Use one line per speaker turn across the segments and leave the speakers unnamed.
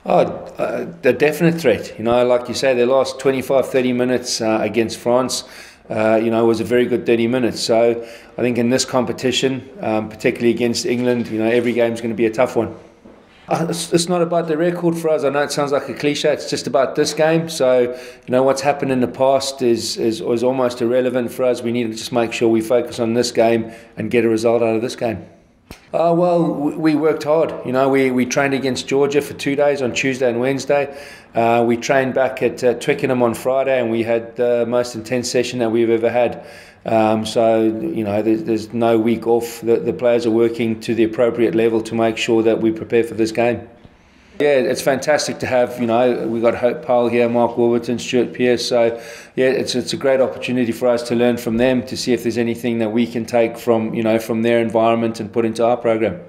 A definite threat. Like you say, their last 25, 30 minutes against France, was a very good 30 minutes. So I think in this competition, particularly against England, every game is going to be a tough one. It's not about the record for us. I know it sounds like a cliche. It's just about this game. So, what's happened in the past is almost irrelevant for us. We need to just make sure we focus on this game and get a result out of this game. Well, we worked hard. We trained against Georgia for 2 days on Tuesday and Wednesday. We trained back at Twickenham on Friday, and we had the most intense session that we've ever had. There's no week off. The players are working to the appropriate level to make sure that we prepare for this game. Yeah, it's fantastic to have, we've got Hope Powell here, Mark Warburton, Stuart Pearce. So, yeah, it's a great opportunity for us to learn from them, to see if there's anything that we can take from their environment and put into our program.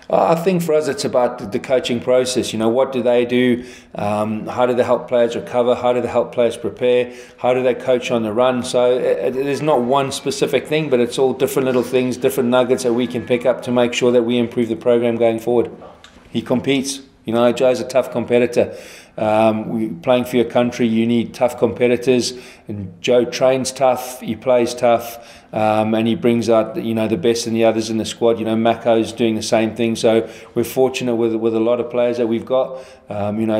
I think for us it's about the coaching process. What do they do? How do they help players recover? How do they help players prepare? How do they coach on the run? So there's not one specific thing, but it's all different little things, different nuggets that we can pick up to make sure that we improve the program going forward. He competes. Joe's a tough competitor. Playing for your country, you need tough competitors. And Joe trains tough, he plays tough, and he brings out the best in the others in the squad. Mako's doing the same thing. So we're fortunate with a lot of players that we've got.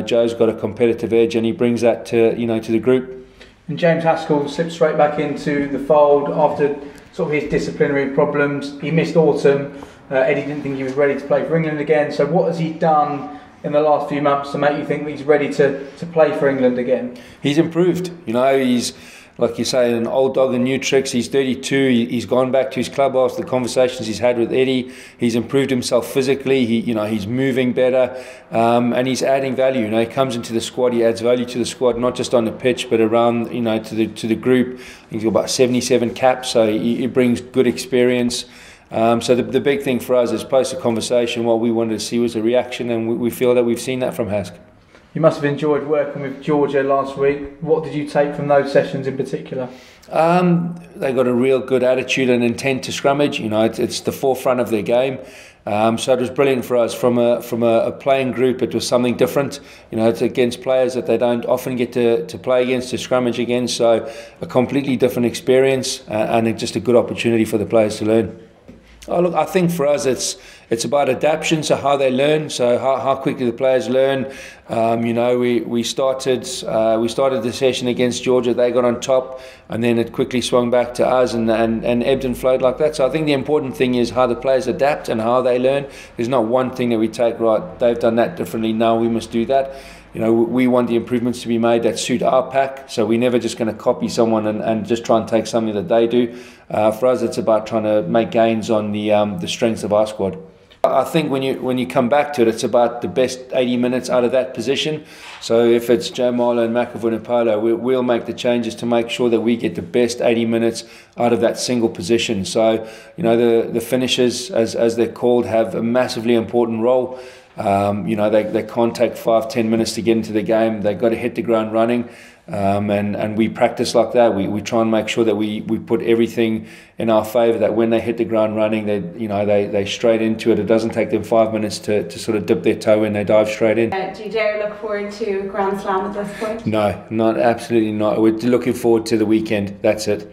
Joe's got a competitive edge, and he brings that to the group.
And James Haskell slipped straight back into the fold after sort of his disciplinary problems. He missed autumn. Eddie didn't think he was ready to play for England again. So what has he done in the last few months to make you think that he's ready to play for England again?
He's improved. He's, like you say, an old dog in new tricks. He's 32. He's gone back to his club after the conversations he's had with Eddie. He's improved himself physically. He's moving better, and he's adding value. He comes into the squad. He adds value to the squad, not just on the pitch, but around to the group. He's got about 77 caps, so he brings good experience. So the big thing for us is post the conversation, what we wanted to see was a reaction, and we feel that we've seen that from Hask.
You must have enjoyed working with Georgia last week. What did you take from those sessions in particular?
They got a real good attitude and intent to scrummage. It's the forefront of their game. So it was brilliant for us. From a playing group, it was something different. It's against players that they don't often get to play against, to scrummage against. So a completely different experience, and just a good opportunity for the players to learn. Oh, look, I think for us it's about adaptation, so how they learn, so how quickly the players learn. We started the session against Georgia, they got on top, and then it quickly swung back to us and ebbed and flowed like that. So I think the important thing is how the players adapt and how they learn. There's not one thing that we take, right, they've done that differently, now we must do that. We want the improvements to be made that suit our pack, so we're never just going to copy someone and just try and take something that they do. For us, it's about trying to make gains on the strengths of our squad. I think when you come back to it, it's about the best 80 minutes out of that position. So if it's Joe Marler and McAvoy, we'll make the changes to make sure that we get the best 80 minutes out of that single position. So the finishers, as they're called, have a massively important role. They can't take 5-10 minutes to get into the game. They've got to hit the ground running, and we practice like that. We try and make sure that we put everything in our favour, that when they hit the ground running, they straight into it. It doesn't take them 5 minutes to sort of dip their toe in. They dive straight in.
Do you dare look forward to a Grand Slam at this point?
No, absolutely not. We're looking forward to the weekend. That's it.